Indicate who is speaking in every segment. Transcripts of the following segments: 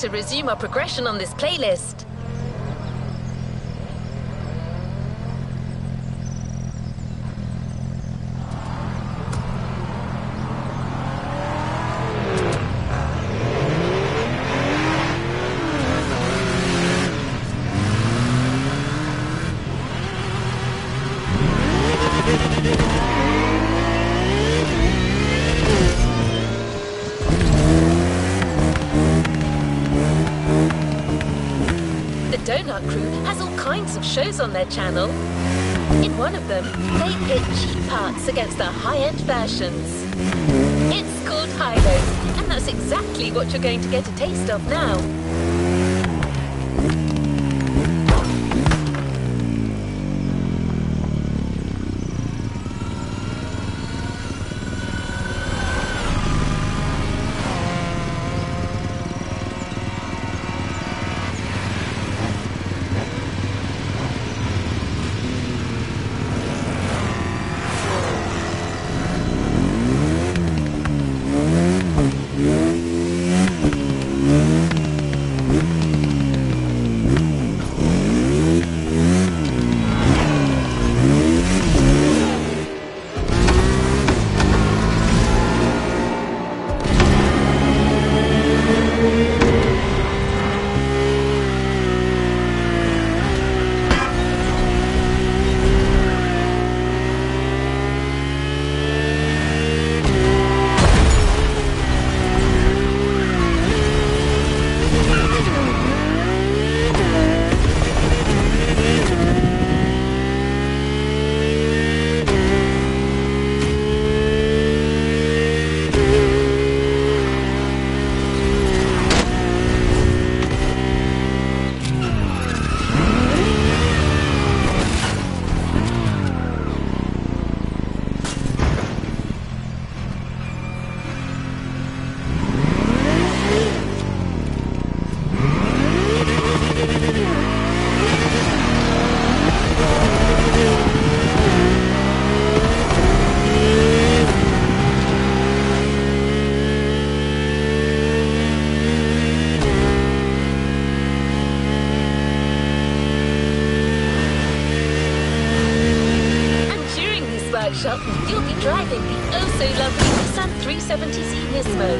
Speaker 1: to resume our progression on this playlist. Donut Crew has all kinds of shows on their channel. In one of them, they pit cheap parts against the high-end versions. It's called High-Lows, and that's exactly what you're going to get a taste of now. You'll be driving the oh-so-lovely Nissan 370Z Nismo.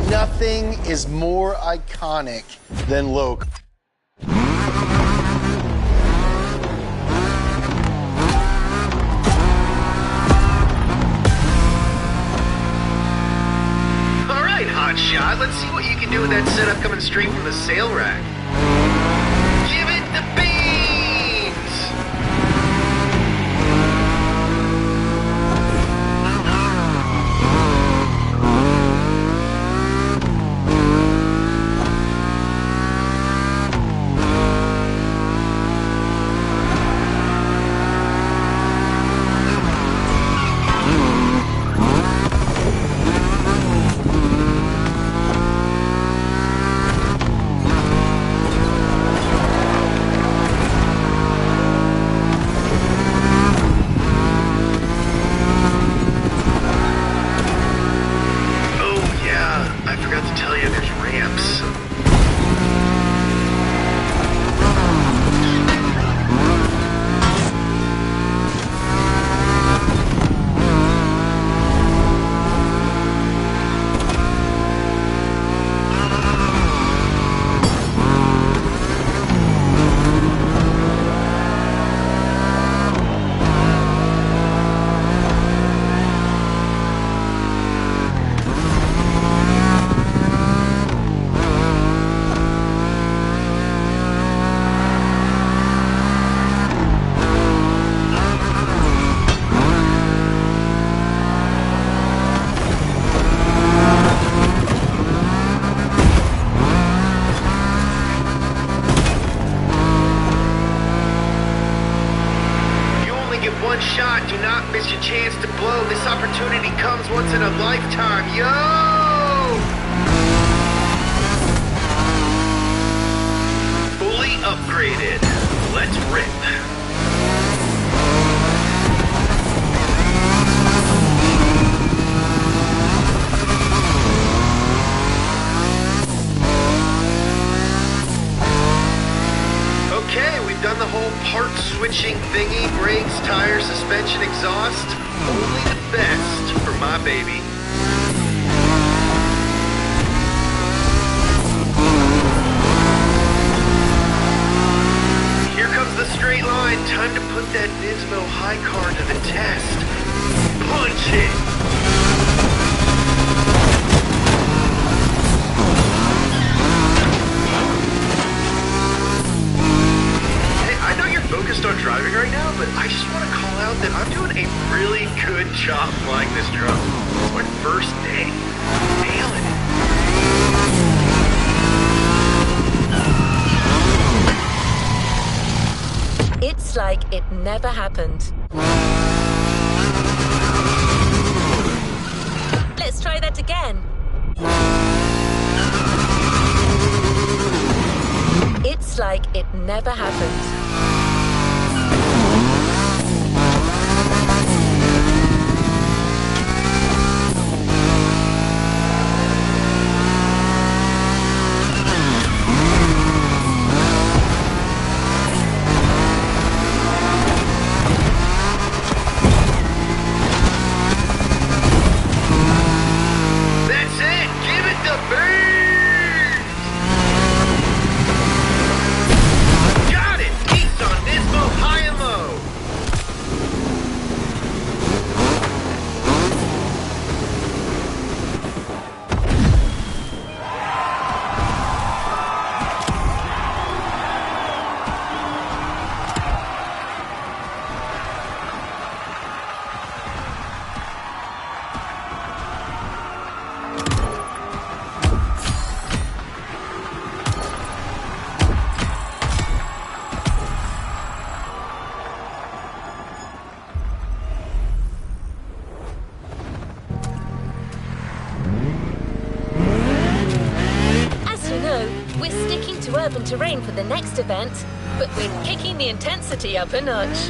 Speaker 2: Nothing is more iconic than Loc.
Speaker 3: Alright, hotshot, let's see what you can do with that setup coming straight from the sale rack. Give it the beans! one shot. Do not miss your chance to blow. This opportunity comes once in a lifetime. Yo! Fully upgraded. Let's rip. Okay, we've done the whole part switching thingy, brakes, tires, suspension, exhaust. Only the best for my baby. Here comes the straight line. Time to put that Nismo high car to the test. Punch it! Focused on driving right now, but I just want to call out that I'm doing a really good job flying this truck. It's my first day. Nailing
Speaker 1: it. It's like it never happened. Let's try that again. It's like it never happened. Urban terrain for the next event, but we're kicking the intensity up a notch.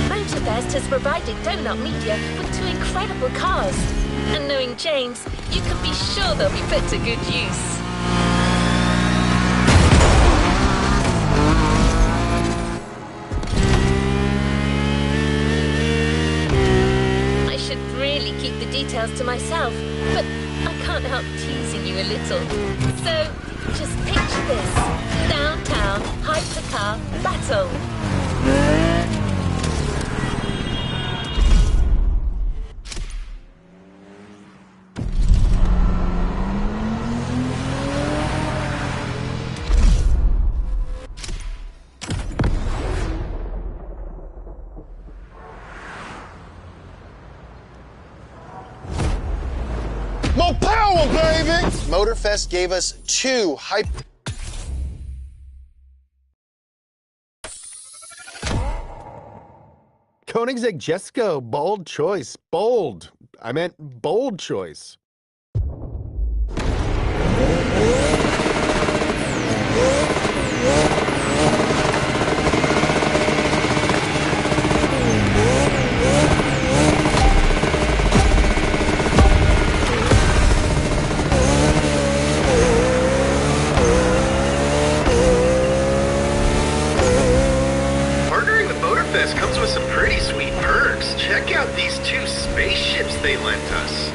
Speaker 1: Motorfest has provided Donut Media with 2 incredible cars, and knowing James, you can be sure they'll be put to good use. I should really keep the details to myself, but I can't help teasing you a little. So, just picture this. Downtown hypercar battle.
Speaker 2: More power, baby! Motorfest gave us 2 hype.
Speaker 4: Koenigsegg Jesko, bold choice. Bold. I meant bold choice.
Speaker 3: Comes with some pretty sweet perks. Check out these 2 spaceships they lent us.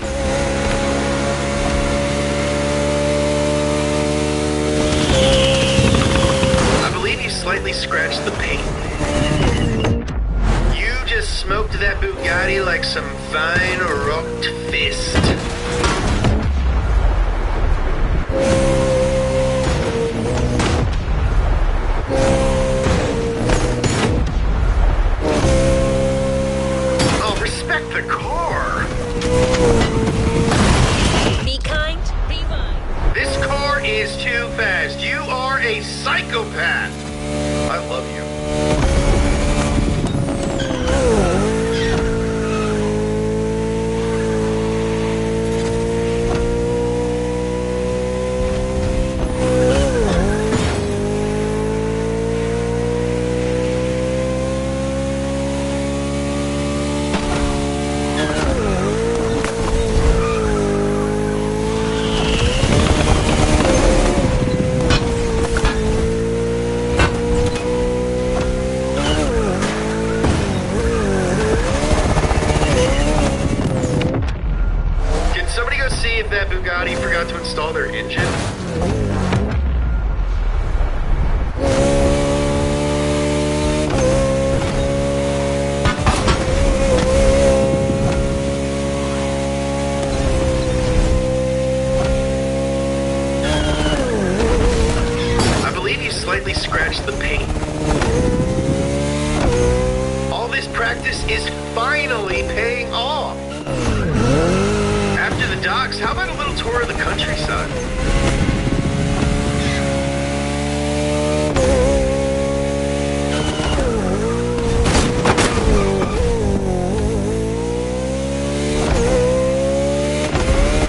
Speaker 3: I believe you slightly scratched the paint. You just smoked that Bugatti like some fine rocked fist. The car.
Speaker 1: Be kind, rewind.
Speaker 3: This car is too fast. You are a psychopath. I love you. practice is finally paying off. After the docks, how about a little tour of the countryside?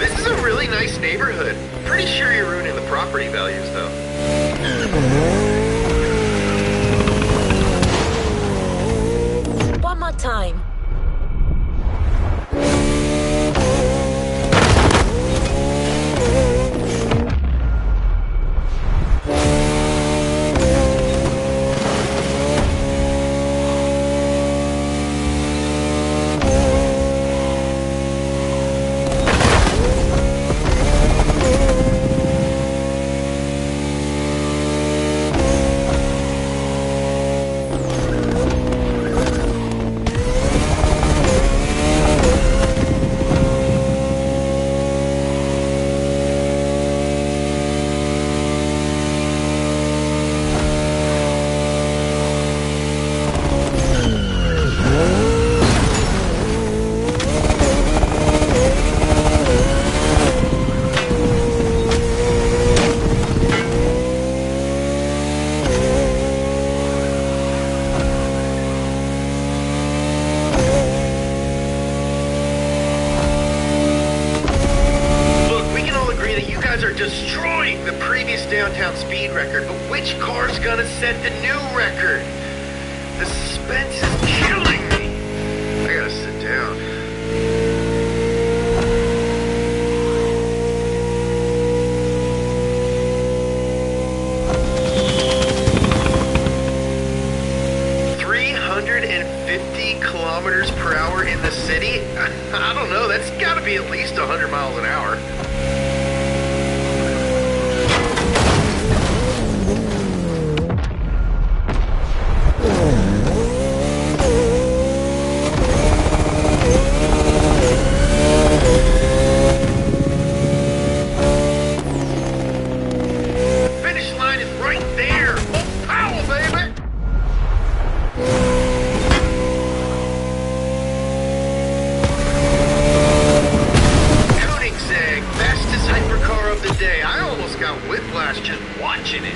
Speaker 3: This is a really nice neighborhood. Pretty sure you're ruining the property values, though.
Speaker 1: One more time.
Speaker 3: Destroying the previous downtown speed record, but which car's gonna set the new record? The suspense is killing me. I gotta sit down. .50 km/h in the city? I don't know, that's gotta be at least 100 miles an hour. Whiplash just watching it.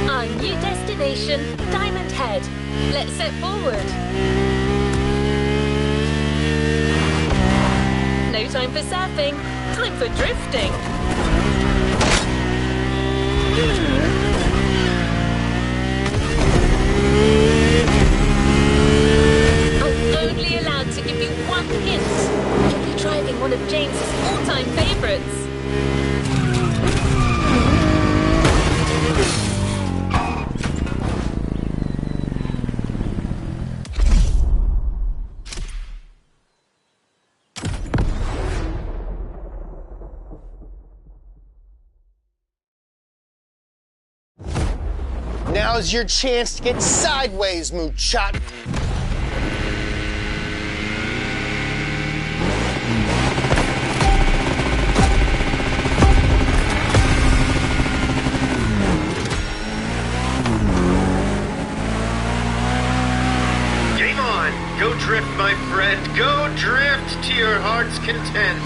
Speaker 1: Our new destination, Diamond Head. Let's set forward. No time for surfing, time for drifting. I'm only allowed to give you one hint. You'll be driving one of James's all-time favorites.
Speaker 2: Now's your chance to get sideways, muchacho.
Speaker 3: Game on! Go drift, my friend. Go drift to your heart's content.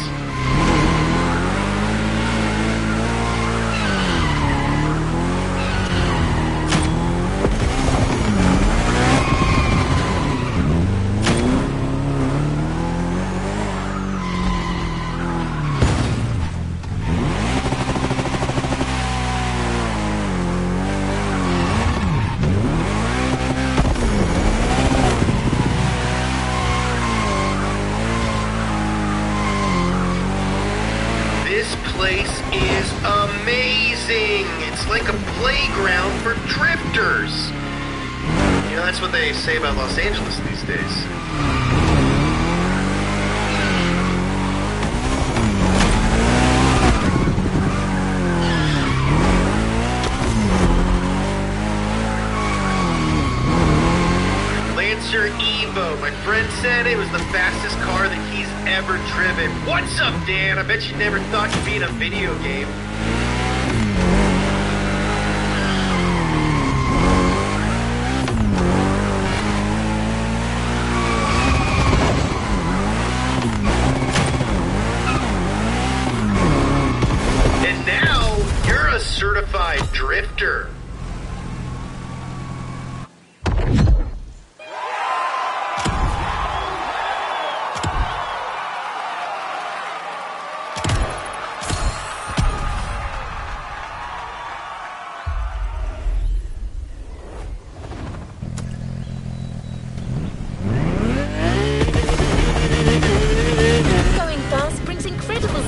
Speaker 3: that's what they say about Los Angeles these days. Lancer Evo. My friend said it was the fastest car that he's ever driven. What's up, Dan? I bet you never thought you'd be in a video game. And now you're a certified drifter.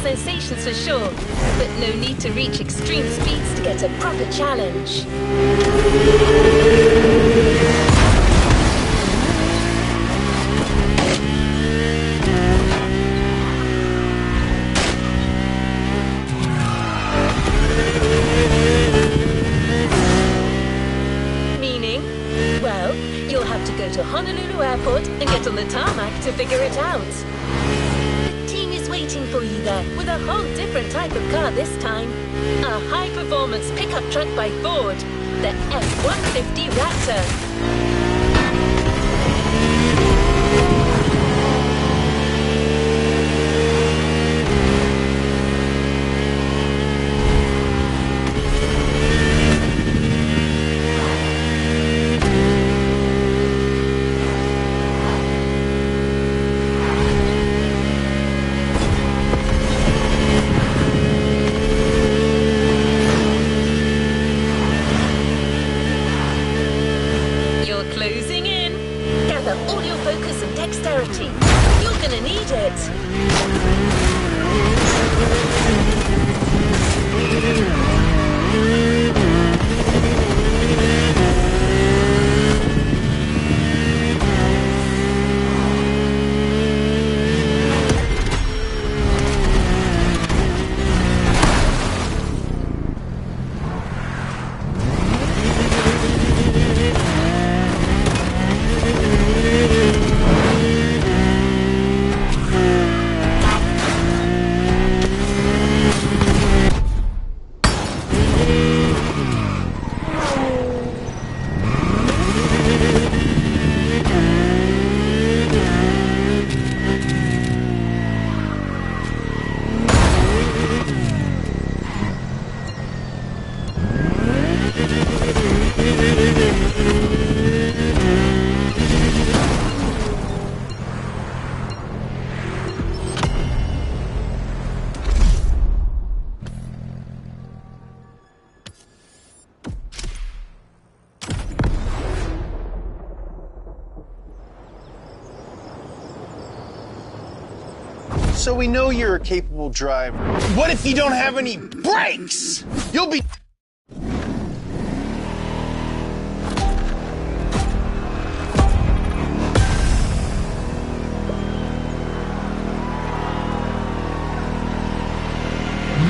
Speaker 1: Sensations for sure, but no need to reach extreme speeds to get a proper challenge. Meaning? Well, you'll have to go to Honolulu Airport and get on the tarmac to figure it out. Waiting for you there with a whole different type of car this time. A high-performance pickup truck by Ford, the F-150 Raptor. Closing in. Gather all your focus and dexterity. You're gonna need it.
Speaker 2: So we know you're a capable driver. What if you don't have any brakes? You'll be...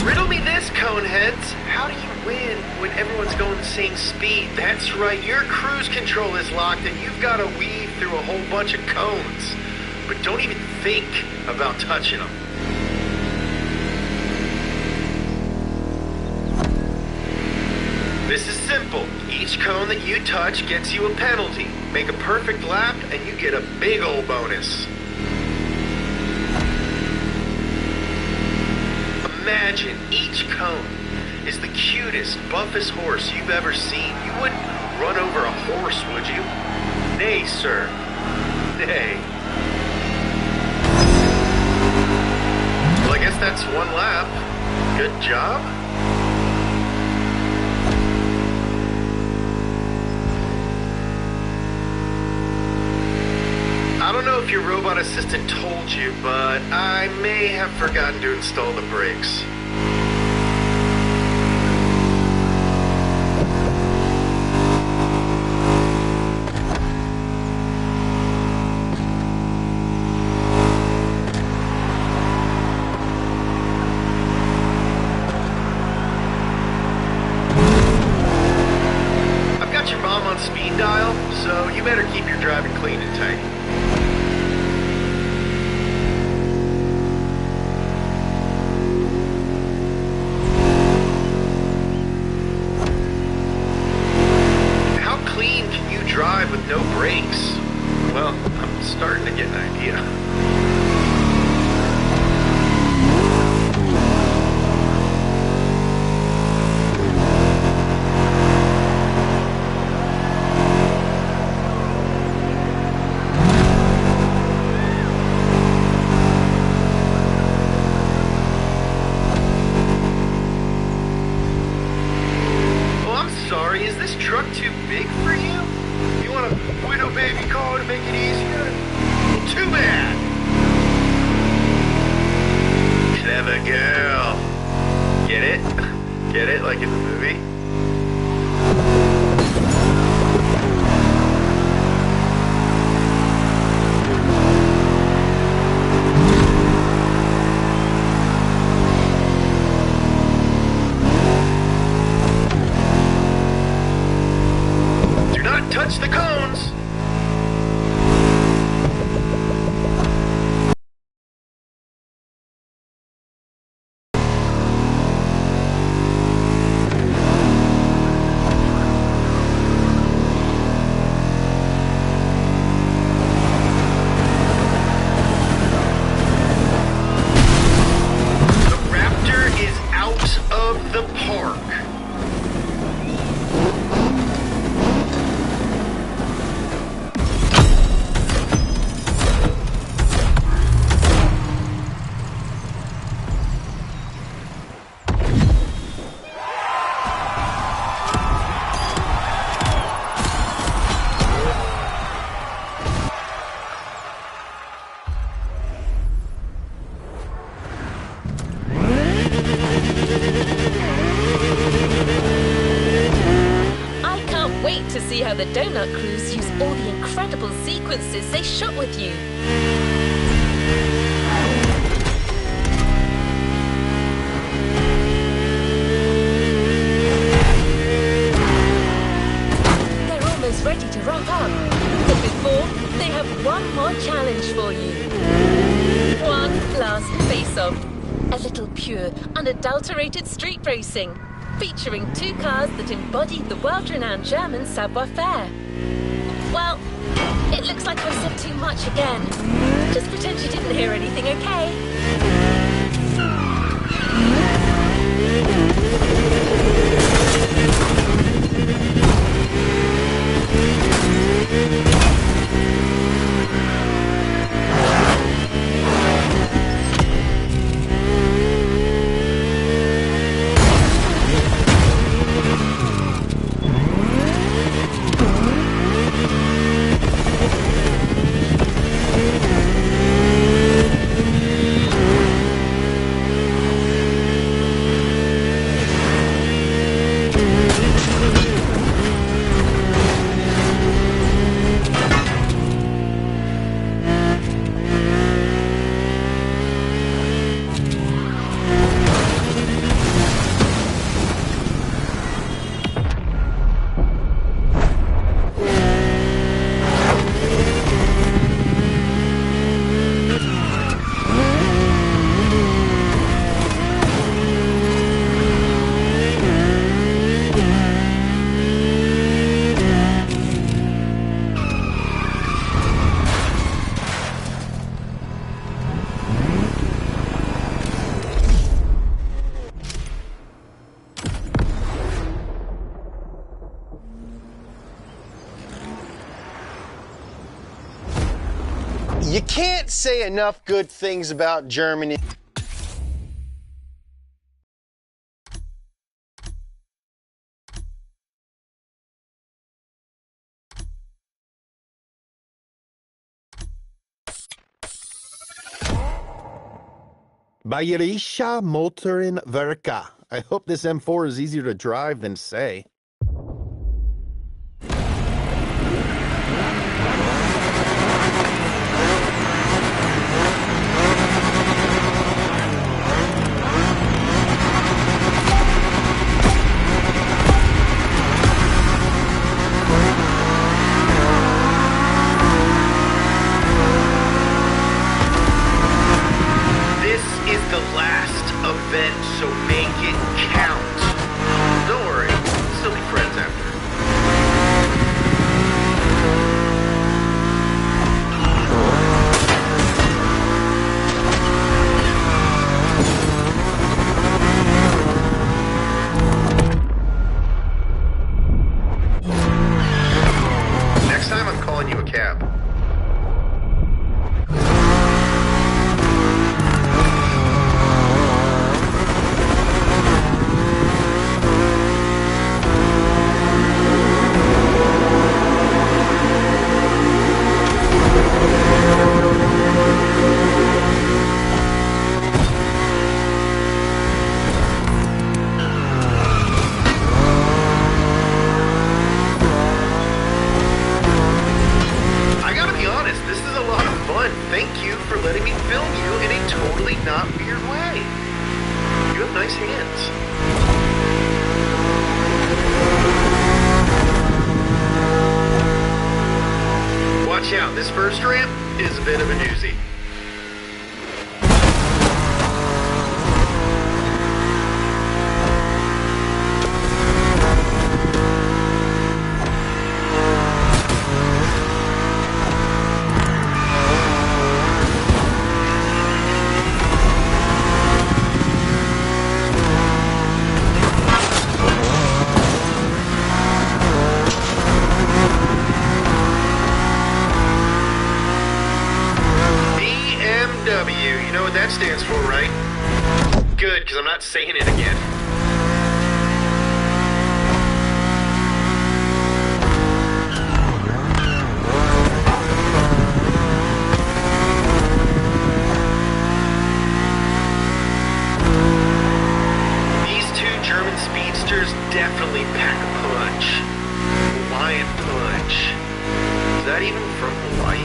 Speaker 3: Riddle me this, coneheads. How do you win when everyone's going the same speed? That's right, your cruise control is locked and you've got to weave through a whole bunch of cones. But don't even think about touching them. This is simple. Each cone that you touch gets you a penalty. Make a perfect lap and you get a big old bonus. Imagine each cone is the cutest, buffest horse you've ever seen. You wouldn't run over a horse, would you? Nay, sir. Nay. Well, I guess that's one lap. Good job. I don't know if your robot assistant told you, but I may have forgotten to install the brakes. keep your driving clean and tight. How clean can you drive with no brakes? Well, I'm starting to get an idea. Sorry, is this truck too big for you? You want a widow baby car to make it easier? Too bad! Clever girl. Get it? Get it like in the movie? Touch the cones! The Raptor is out of the park.
Speaker 1: To see how the Donut Crews use all the incredible sequences they shot with you. They're almost ready to wrap up. But before, they have one more challenge for you. One last face-off. A little pure, unadulterated street racing. Featuring two cars that embody the world-renowned German savoir-faire. Well, it looks like I've said too much again. Just pretend you didn't hear anything, okay?
Speaker 2: You can't say enough good things about Germany.
Speaker 4: Bayerische Motorenwerke. I hope this M4 is easier to drive than say.
Speaker 3: calling you a cab. Thank you for letting me film you in a totally not weird way. You have nice hands. Watch out, this first ramp is a bit of a doozy. You know what that stands for, right? Good, because I'm not saying it again. These two German speedsters definitely pack a punch. Hawaiian punch. Is that even from Hawaii?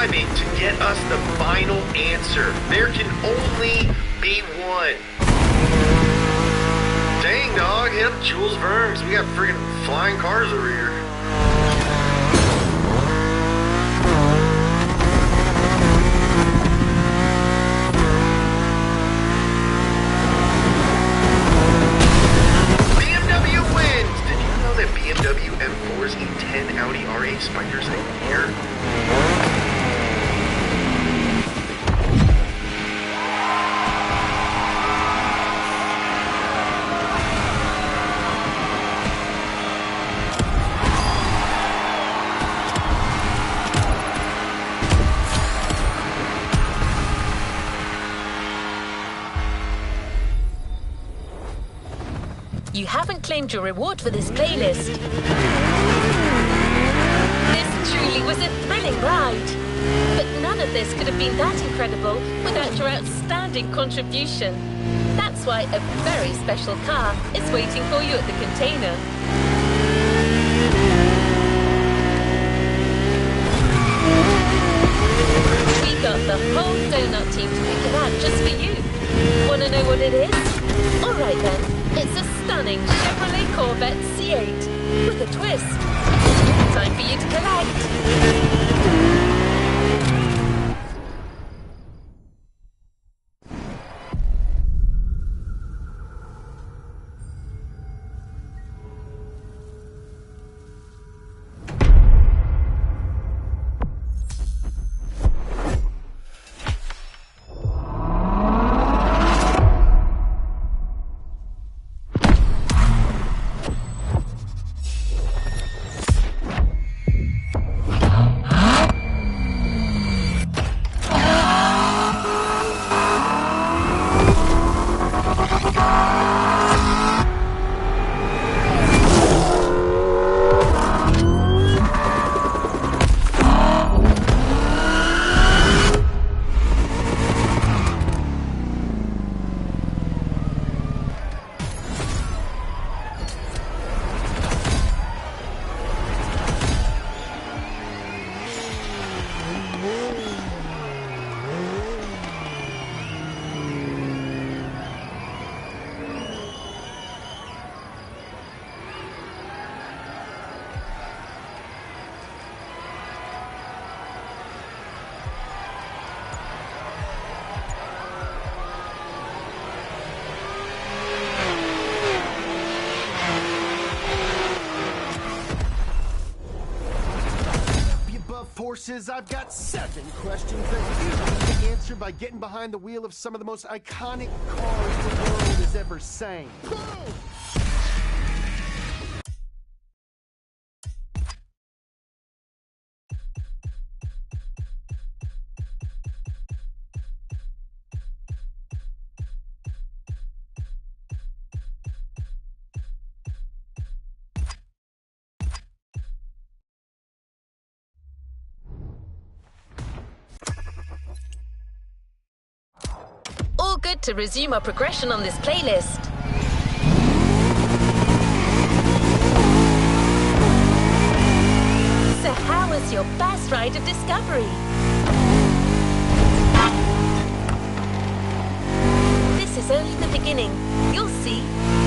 Speaker 3: To get us the final answer. There can only be one. Dang, dog, hit up Jules Verne, 'cause we got friggin' flying cars over here. BMW wins! Did you know that BMW M4's E10 Audi R8 Spiders in here?
Speaker 1: You haven't claimed your reward for this playlist. This truly was a thrilling ride. But none of this could have been that incredible without your outstanding contribution. That's why a very special car is waiting for you at the container. We got the whole donut team to pick it out just for you. Want to know what it is? All right then. It's a stunning Chevrolet Corvette C8 with a twist. Time for you to collect.
Speaker 2: forces, I've got 7 questions that you need to answer by getting behind the wheel of some of the most iconic cars the world has ever seen. Boom!
Speaker 1: All good to resume our progression on this playlist. So how was your first ride of discovery? This is only the beginning. You'll see,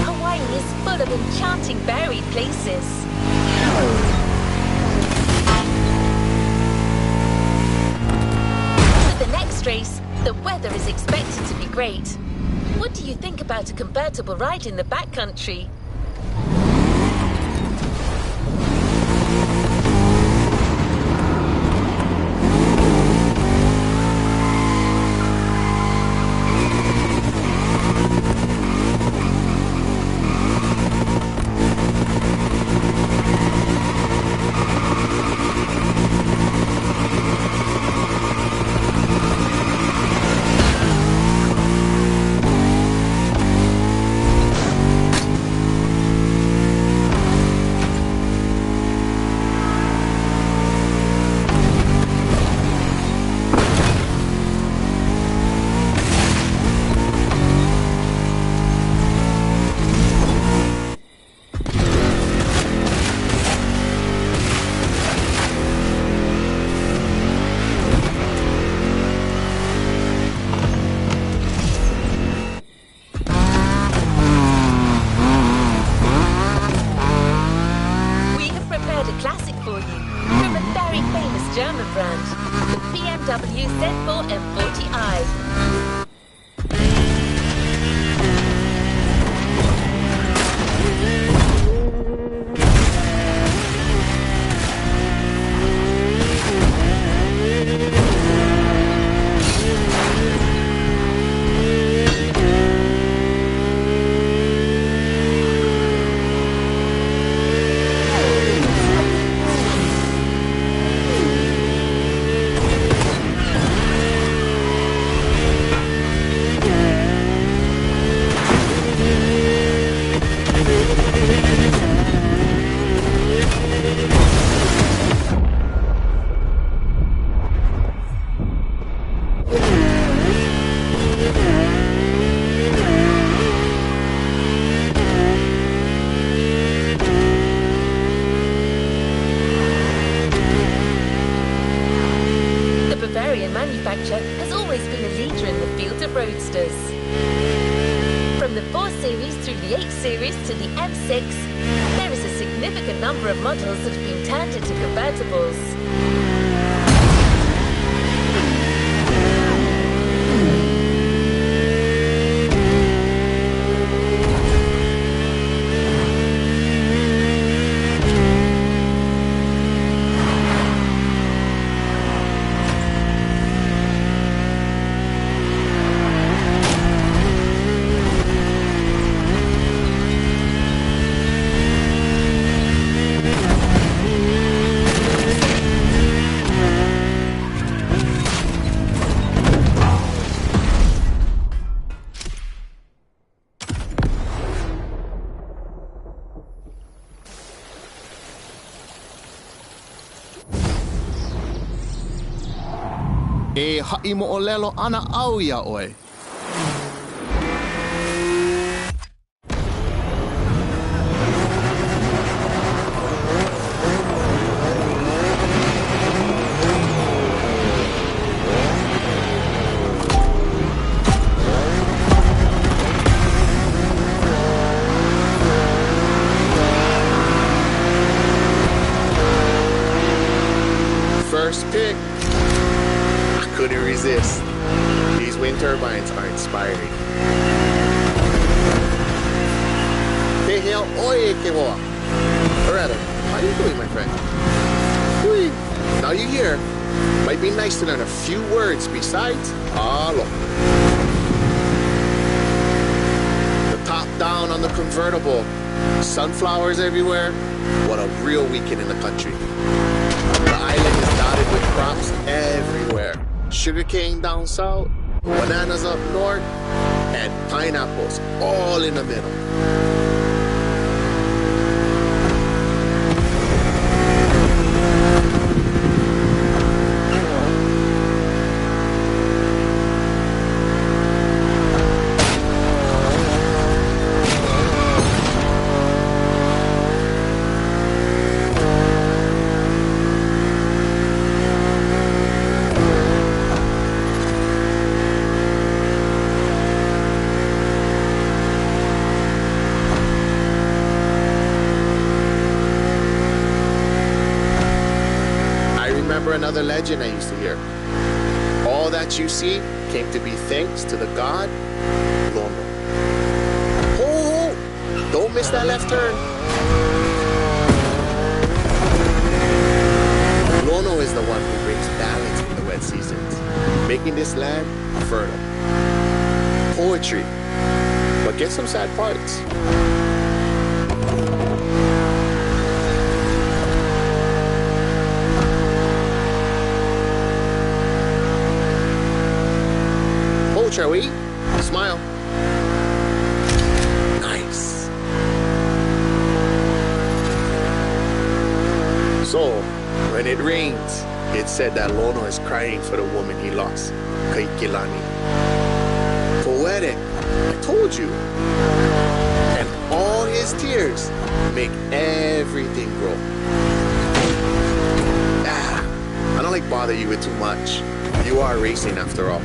Speaker 1: Hawaii is full of enchanting varied places. For the next race, the weather is expected to be great. What do you think about a convertible ride in the backcountry? German brand, the BMW Z4 M40i. Manufacturer has always been a leader in the field of roadsters. From the 4 Series through the 8 Series to the M6, there is a significant number of models that have been turned into convertibles.
Speaker 5: E ha'i mo'olelo ana au ia oe.
Speaker 6: First pick. Couldn't resist. These wind turbines are inspiring. Tehel oye kemoa. Or rather, how are you doing, my friend? Hui. Now you here, might be nice to learn a few words besides hello. The top down on the convertible, sunflowers everywhere. What a real weekend in the country. The island is dotted with crops everywhere. Sugarcane down south, bananas up north, and pineapples all in the middle. Another legend I used to hear. All that you see came to be thanks to the god Lono. Oh, don't miss that left turn. Lono is the one who brings balance in the wet seasons, making this land fertile. Poetry, but get some sad parts. Shall we? Smile. Nice. So, when it rains, it's said that Lono is crying for the woman he lost, Kaikilani. Poetic, I told you. And all his tears make everything grow. I don't like bother you with too much. You are racing after all.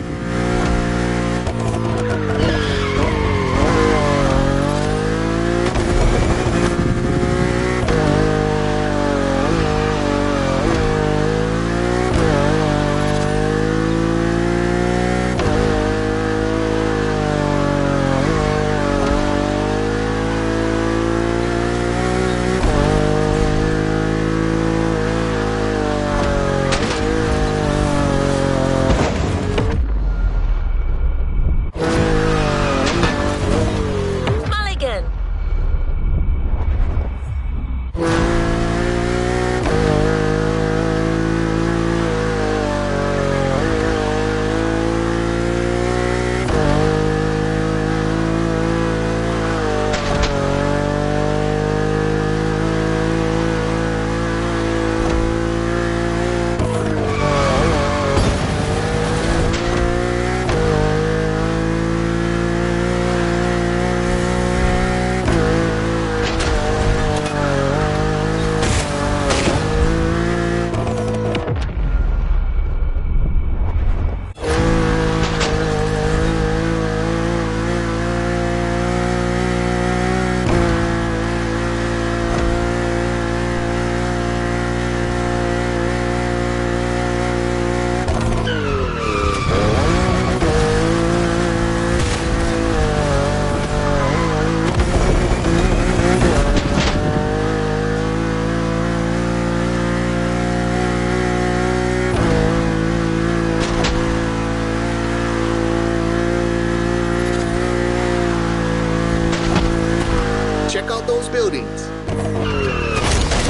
Speaker 6: Check out those buildings.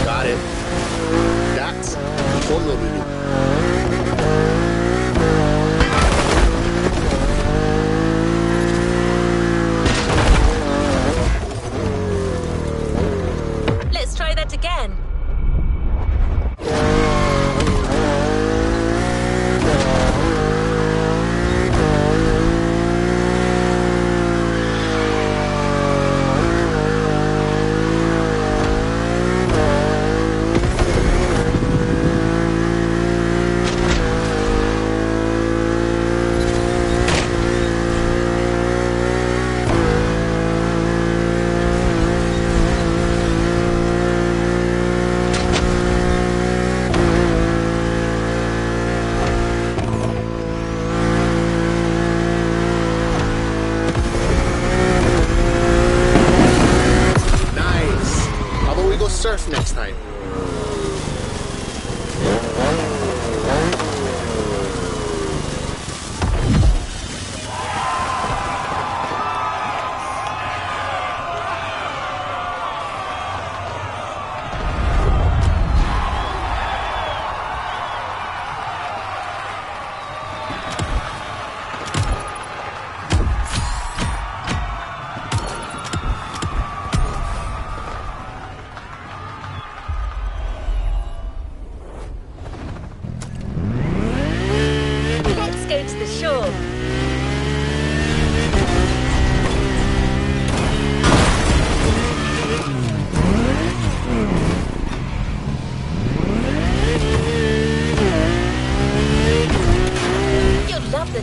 Speaker 6: Got it. That's Honolulu.
Speaker 1: Let's try that again.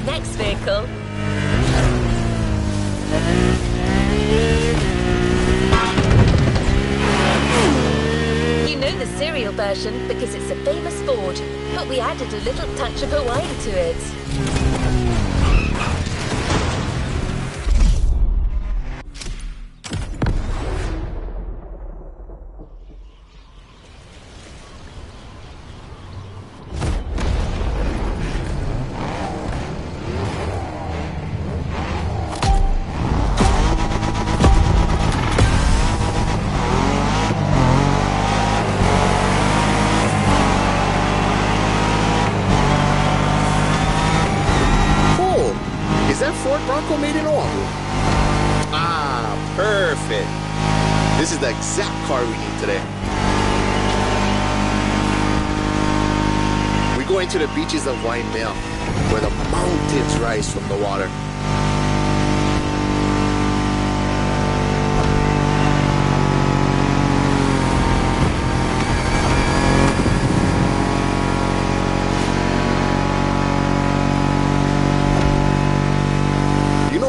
Speaker 1: next vehicle. You know the serial version because it's a famous Ford, but we added a little touch of Hawaii to it.
Speaker 6: Ford Bronco made in Oahu. Ah, perfect. This is the exact car we need today. We're going to the beaches of Waimea, where the mountains rise from the water.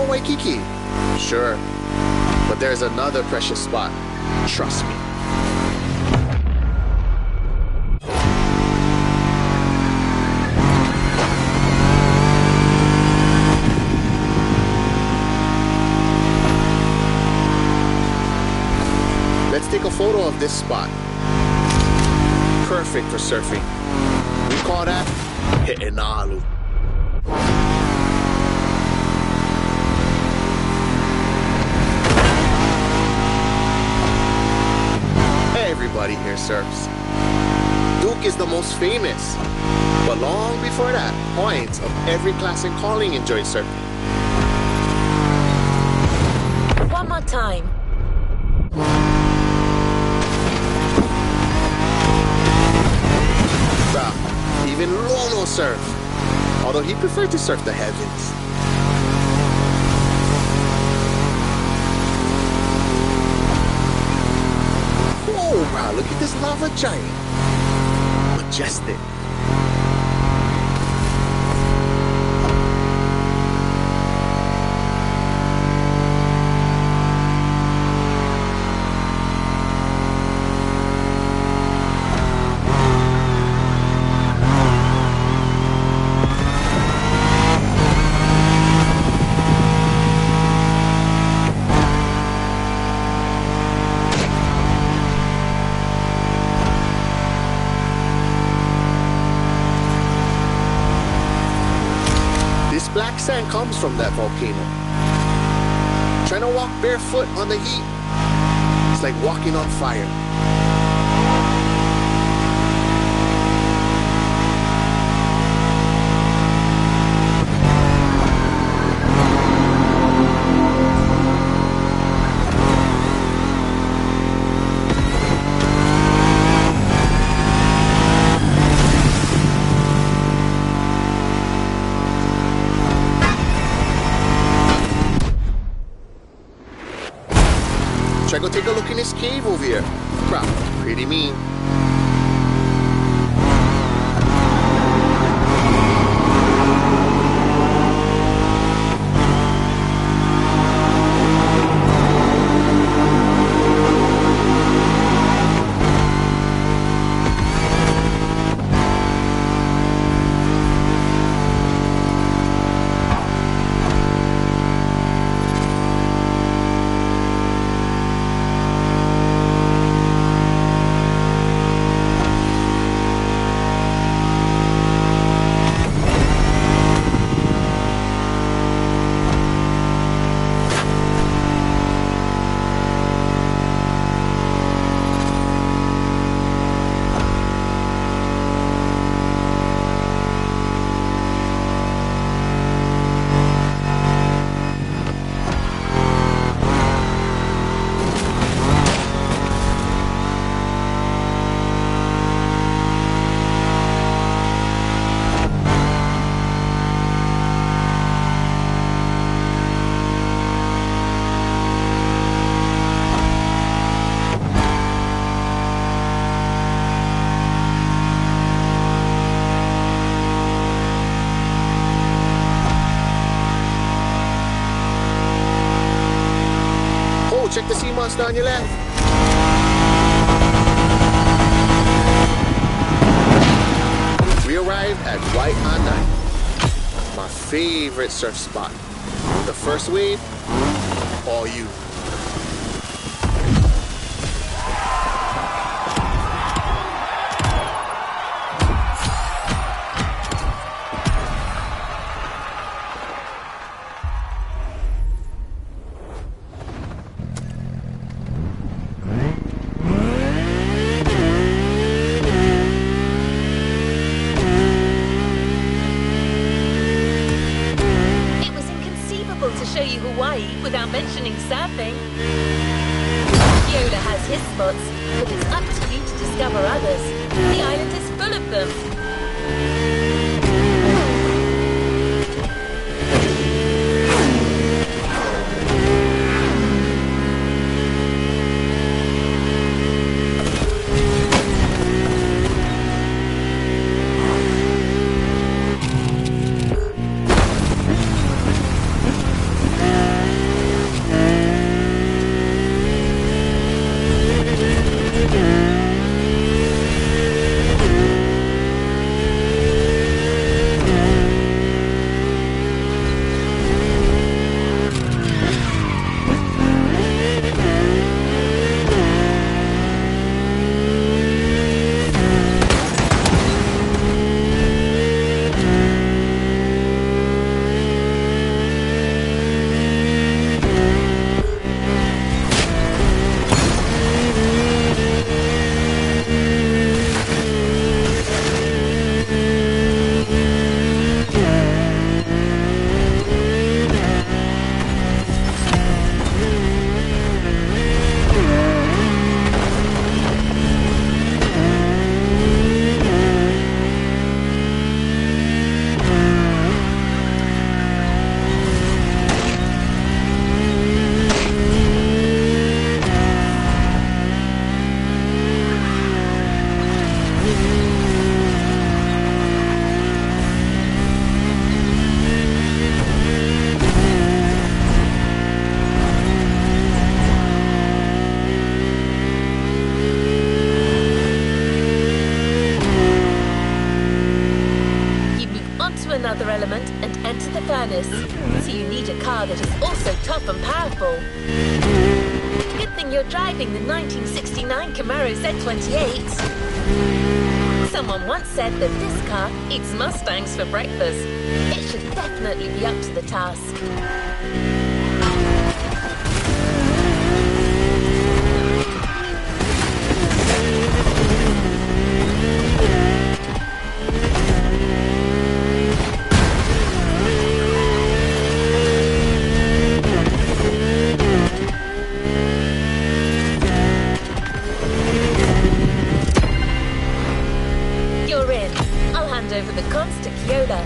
Speaker 6: Waikiki? Sure. But there's another precious spot. Trust me. Let's take a photo of this spot. Perfect for surfing. We call that He'enalu. Everybody here surfs. Duke is the most famous, but long before that, points of every class and calling enjoyed surfing.
Speaker 1: One more time.
Speaker 6: Bruh, even Lono surfed, although he preferred to surf the heavens. Wow, look at this lava giant. Majestic. Black sand comes from that volcano. Trying to walk barefoot on the heat, it's like walking on fire. Should I go take a look in this cave over here? Bruh, pretty mean. check the sea monster on your left. We arrived at White on Nine, my favorite surf spot. The first wave, all you.
Speaker 1: To show you Hawaii without mentioning surfing. Yola has his spots, but it's up to you to discover others. The island is full of them. Another element and enter the furnace. So you need a car that is also tough and powerful. Good thing you're driving the 1969 Camaro Z28. Someone once said that this car eats Mustangs for breakfast. It should definitely be up to the task. Over the cons to Kyoto.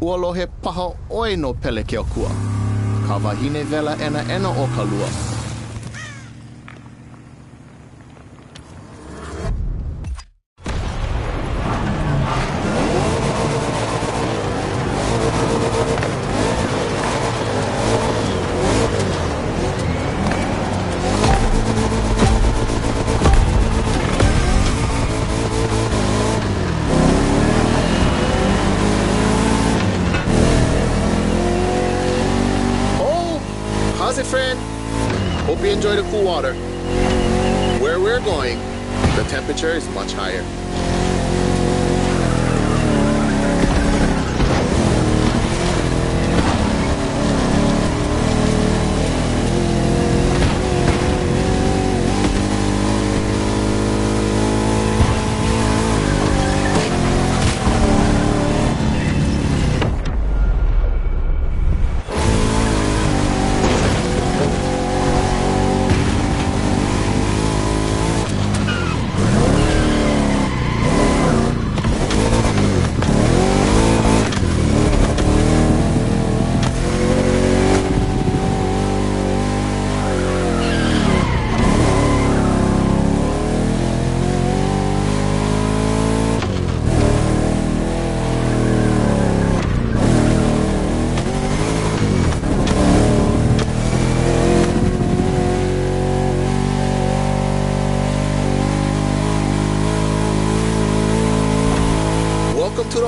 Speaker 5: Uolo he paha oino pele ke okua. Ka wahine vela ena o ka lua.
Speaker 6: How's it, friend? Hope you enjoy the cool water. Where we're going, the temperature is much higher.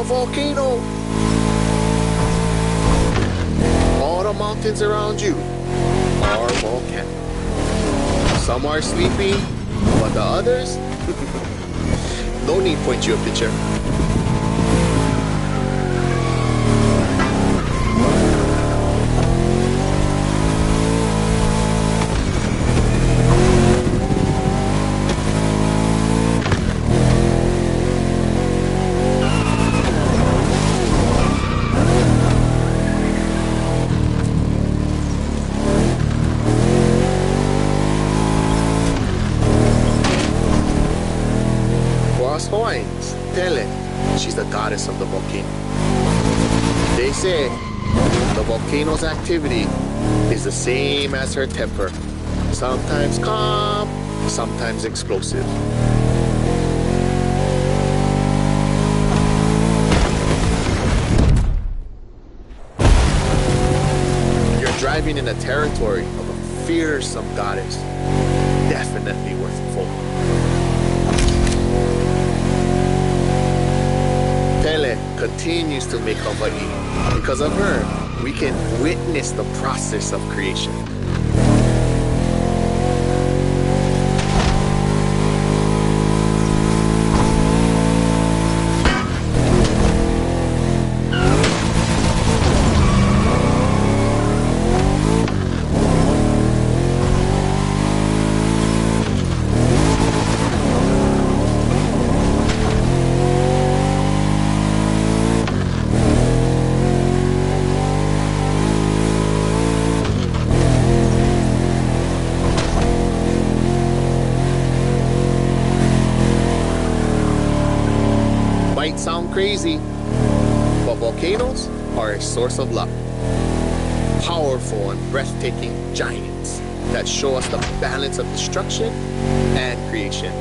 Speaker 6: volcano. All the mountains around you are volcanic. Some are sleeping, but the others, no need point you a picture. Hawaiians, Pele, she's the goddess of the volcano. They say the volcano's activity is the same as her temper. Sometimes calm, sometimes explosive. You're driving in the territory of a fearsome goddess. Definitely worth a phone. Pele continues to make Hawaii. Because of her, we can witness the process of creation. Might sound crazy, but volcanoes are a source of luck. Powerful and breathtaking giants that show us the balance of destruction and creation.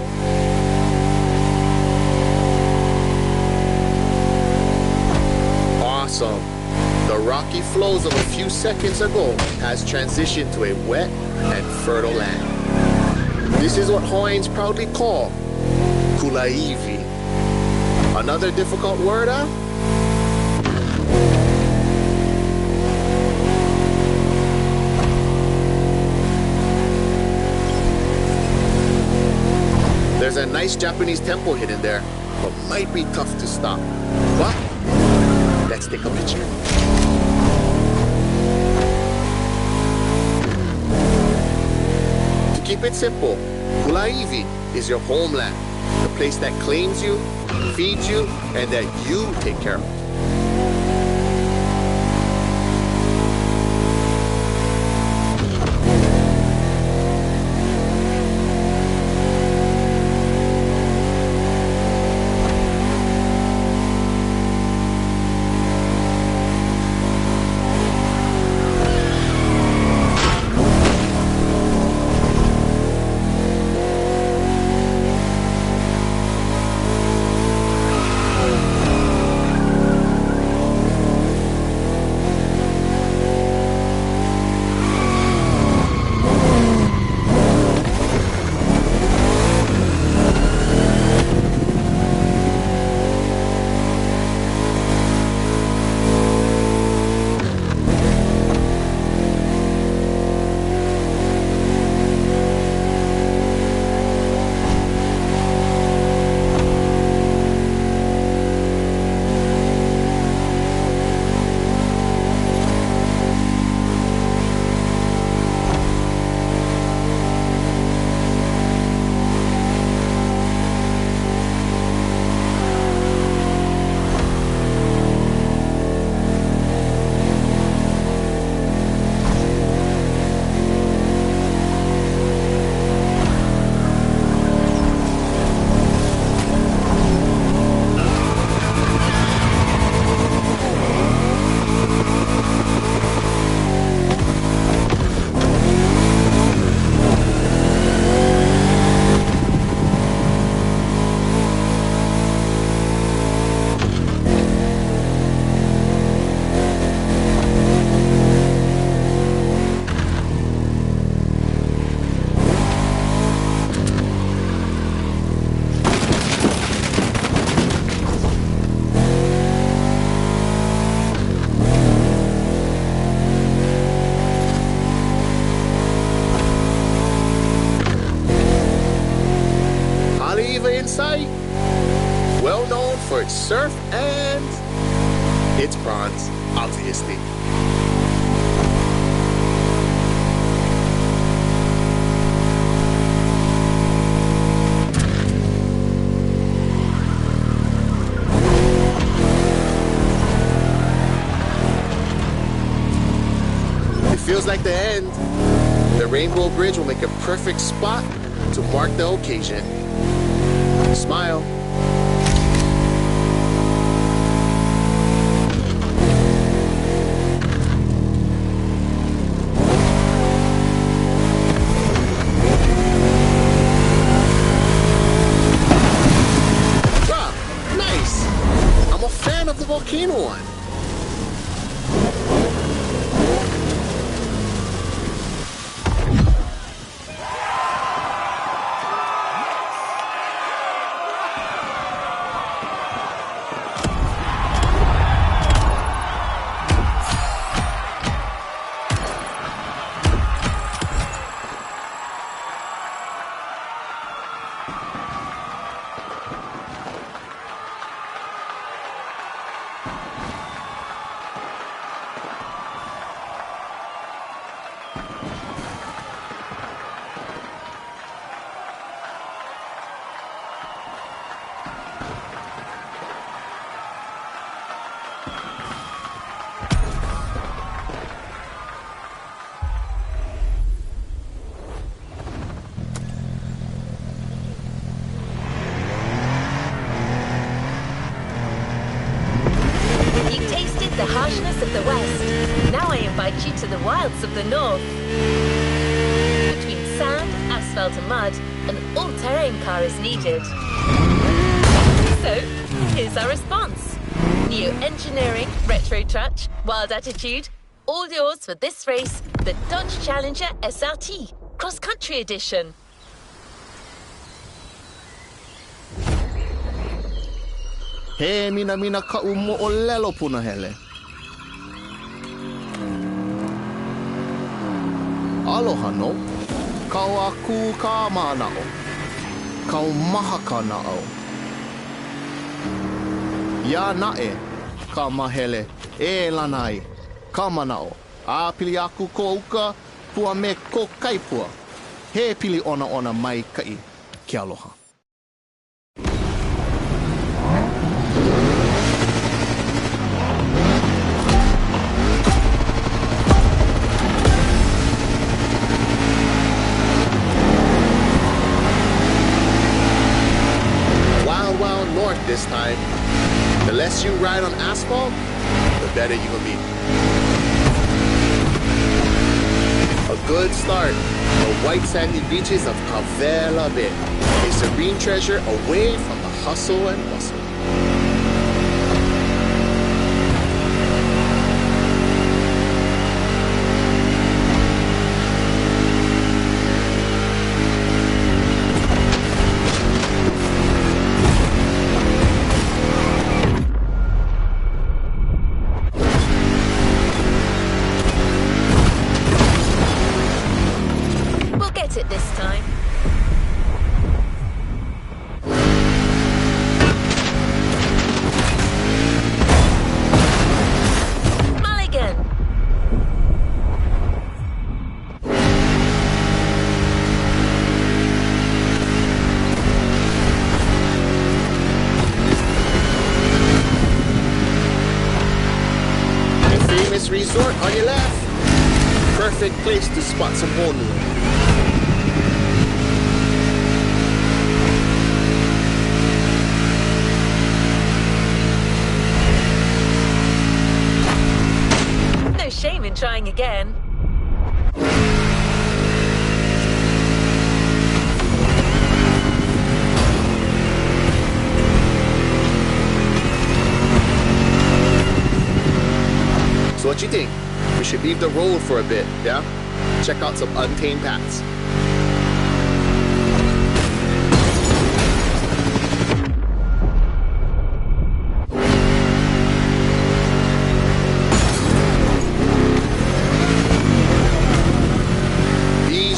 Speaker 6: Awesome. The rocky flows of a few seconds ago has transitioned to a wet and fertile land. This is what Hawaiians proudly call Kulaivi. Another difficult word, huh? There's a nice Japanese temple hidden there, but might be tough to stop. But let's take a picture. To keep it simple, Kulaivi is your homeland, the place that claims you, feeds you, and that you take care of. It's bronze, obviously. It feels like the end. The Rainbow Bridge will make a perfect spot to mark the occasion. Smile. Wow, nice. I'm a fan of the volcano one.
Speaker 1: You tasted the harshness of the West. Now I invite you to the wilds of the North. Between sand, asphalt and mud, an all-terrain car is needed. So, here's our response. New engineering, retro touch, wild attitude, all yours for this race, the Dodge Challenger SRT, cross-country edition.
Speaker 5: He mina ka umo o lelo puna hele. Aloha no. Kau aku ka manao. Kau maha ka nao. Ya nae ka mahele e lanai ka manao. A pili aku ko uka pua me ko kaipua. He pili ona mai kai ke aloha.
Speaker 6: North this time. The less you ride on asphalt, the better you will be. A good start. The white sandy beaches of Kavela Bay. A serene treasure away from the hustle and bustle.
Speaker 1: It this time. Mulligan.
Speaker 6: The famous resort on your left. Perfect place to spot some Honu.
Speaker 1: Shame in trying again.
Speaker 6: So what you think? We should leave the road for a bit, yeah? Check out some untamed paths.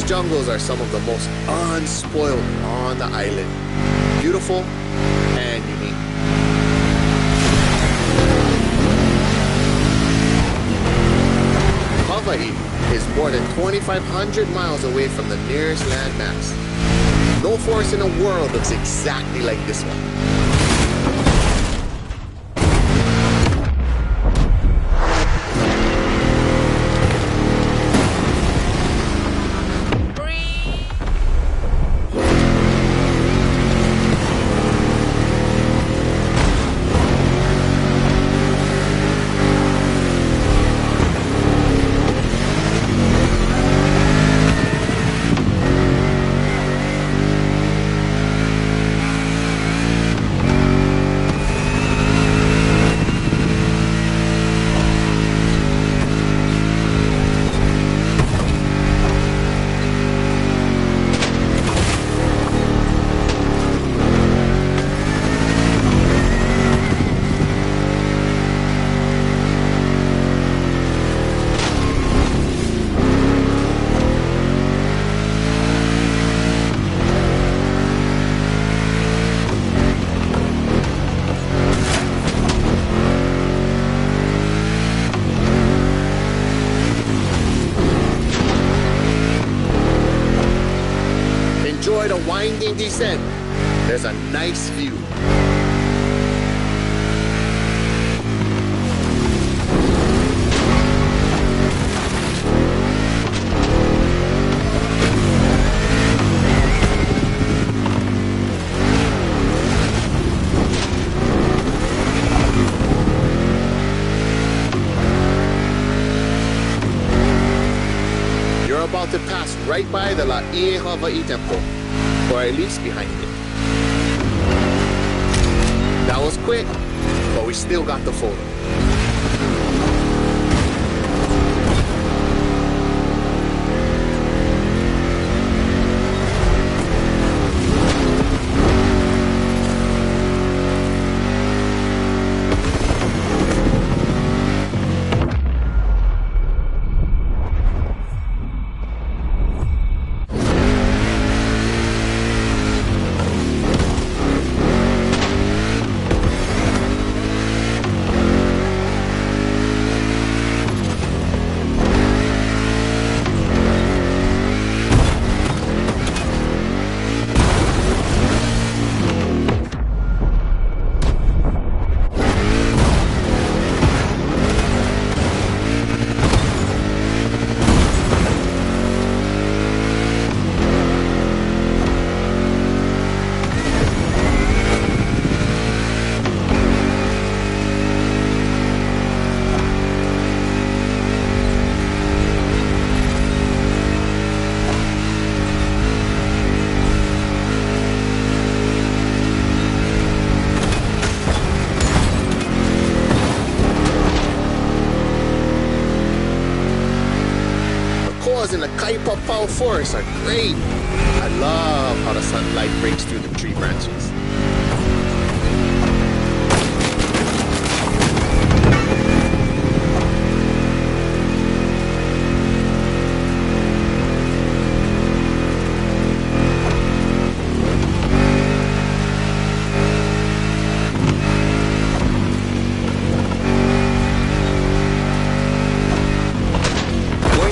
Speaker 6: Jungles are some of the most unspoiled on the island. Beautiful and unique. more than 2,500 miles away from the nearest landmass. No forest in the world looks exactly like this one. Enjoy the winding descent. There's a nice view. You're about to pass right by the La Ie Hawaii Temple, or at least behind it. That was quick, but we still got the photo. In the Kaipapau forest are great. I love how the sunlight breaks through the tree branches.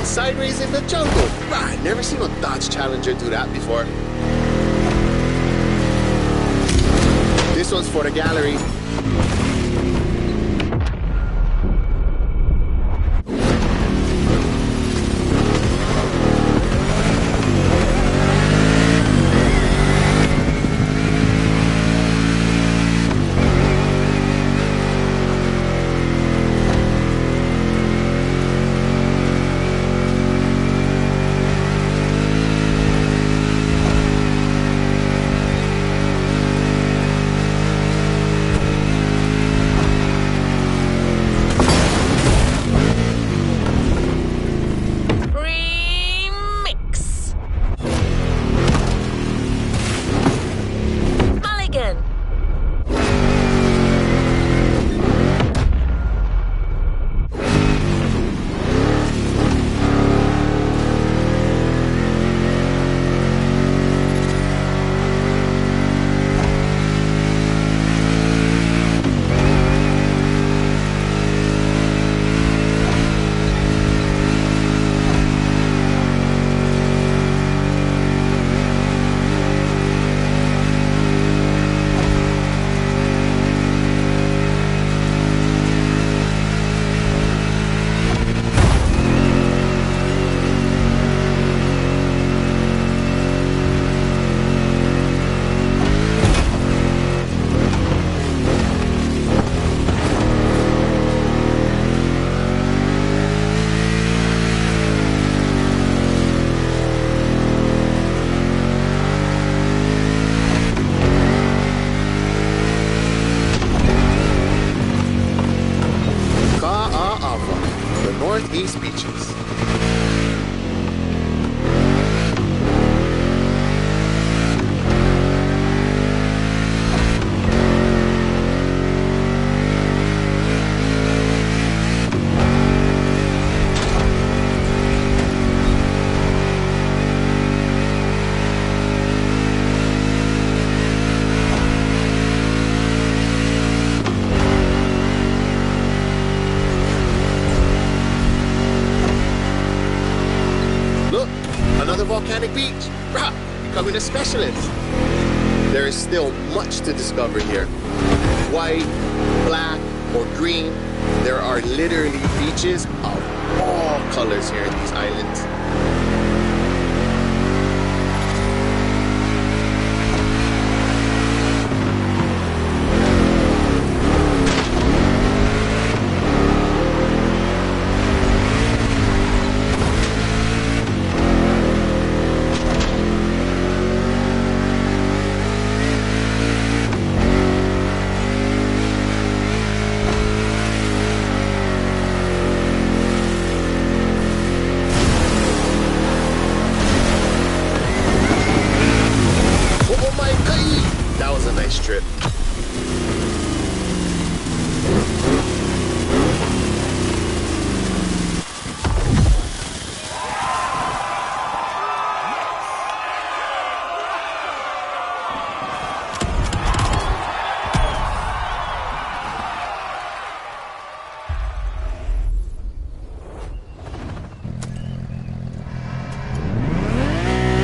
Speaker 6: Sideways in the jungle. Wow, I've never seen a Dodge Challenger do that before. This one's for the gallery. northeast beaches. Volcanic beach. Rah, becoming a specialist. There is still much to discover here. White, black, or green. There are literally beaches of all colors here in these islands. That was a nice trip.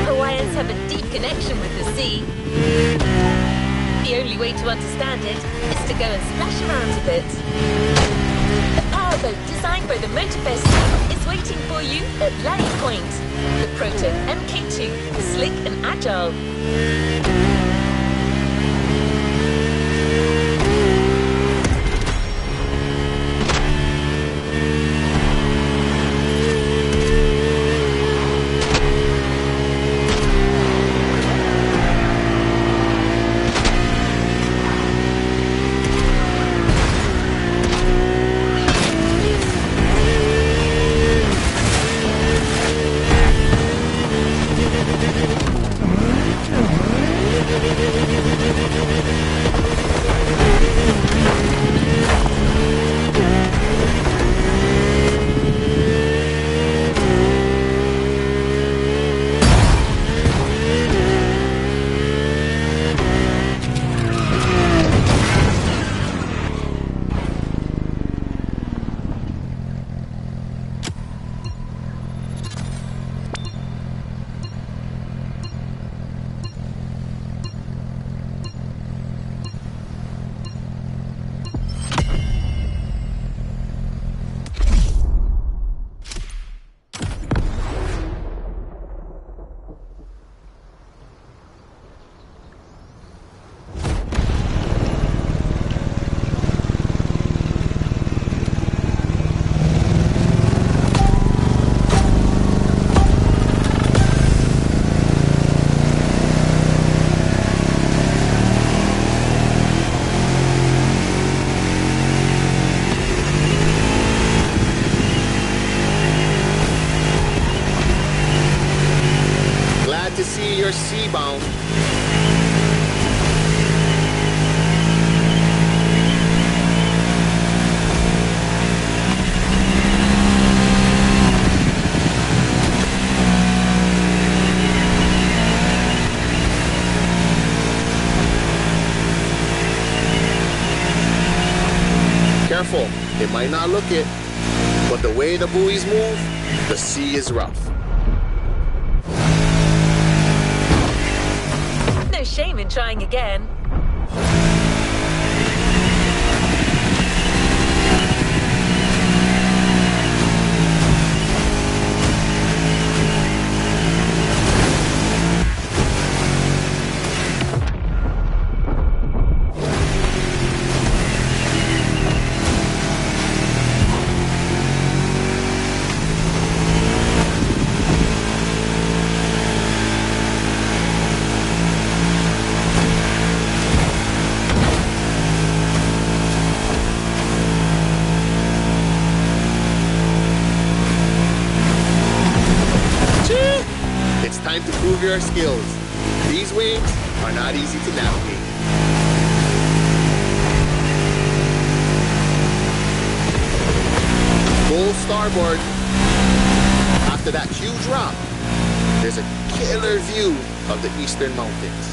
Speaker 1: Hawaiians have a deep connection with the sea. The only way to understand it is to go and splash around a bit. The powerboat designed by the Motorfest team is waiting for you at Lanny Point. The Proton MK2, slick and agile.
Speaker 6: To see you're seabound. Careful, it might not look it, but the way the buoys move, the sea is rough.
Speaker 1: No shame in trying again.
Speaker 6: your skills. These waves are not easy to navigate. Full starboard. After that huge rock, there's a killer view of the Eastern Mountains.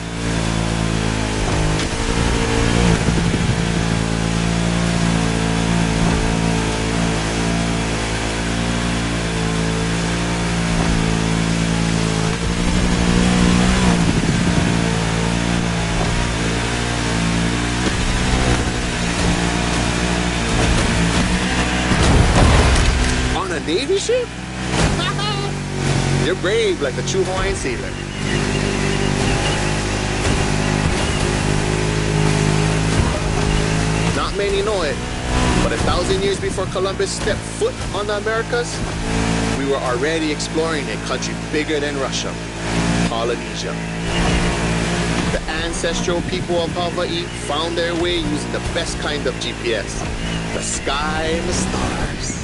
Speaker 6: On a Navy ship? You're brave like a true Hawaiian sailor. Not many know it, but 1,000 years before Columbus stepped foot on the Americas, we were already exploring a country bigger than Russia, Polynesia. The ancestral people of Hawaii found their way using the best kind of GPS, the sky and the stars.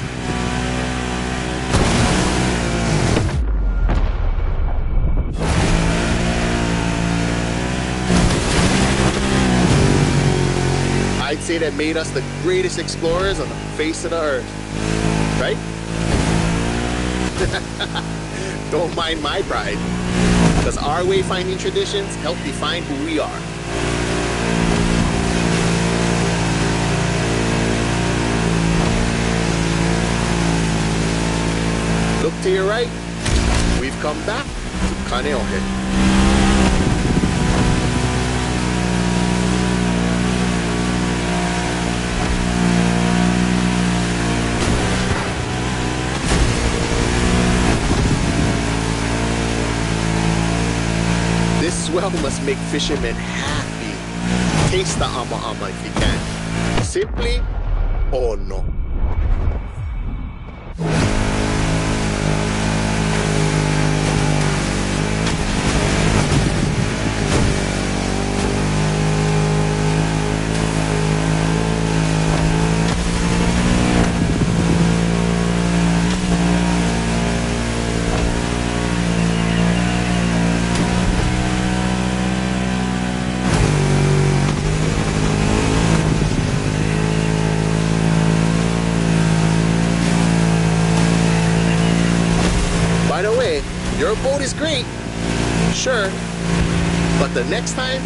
Speaker 6: I'd say that made us the greatest explorers on the face of the earth, right? Don't mind my pride, because our wayfinding traditions help define who we are. Look to your right, we've come back to Kaneohe. This swell must make fishermen happy. Taste the ama ama if you can. Simply, oh no. By the way, your boat is great, sure, but the next time,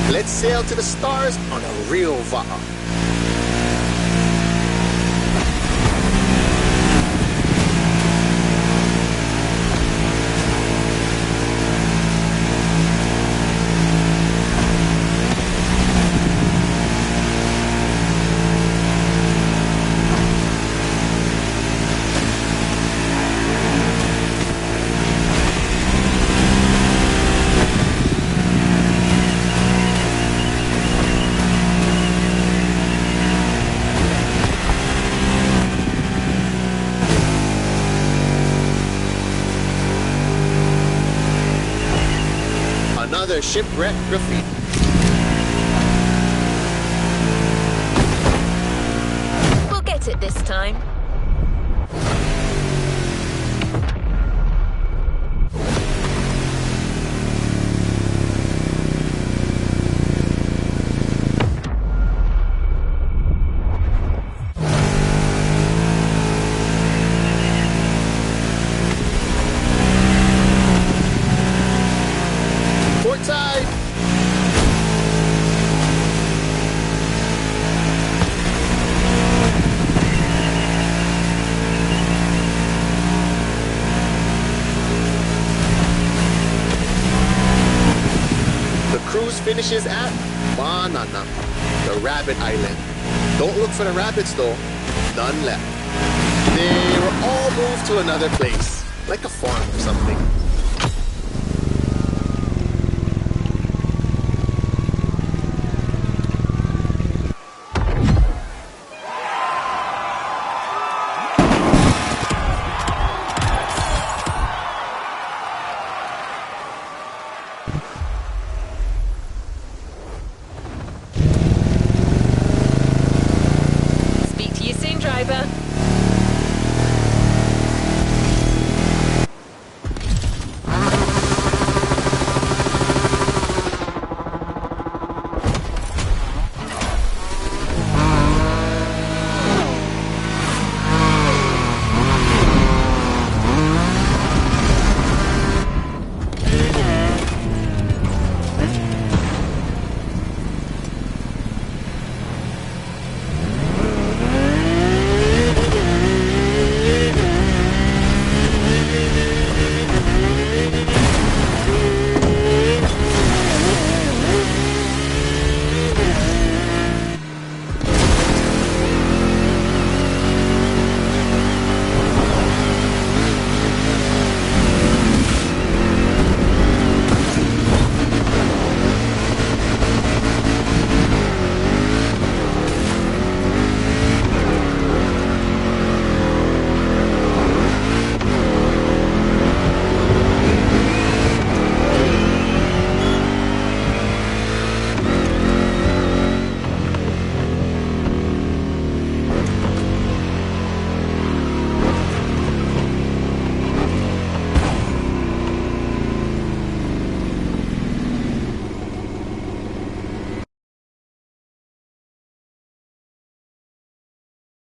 Speaker 6: let's sail to the stars on a real va'a. Another shipwreck graffiti.
Speaker 1: We'll get it this time.
Speaker 6: Port side! The cruise finishes at Manana, the rabbit island. Don't look for the rabbits though, none left. They were all moved to another place, like a farm or something.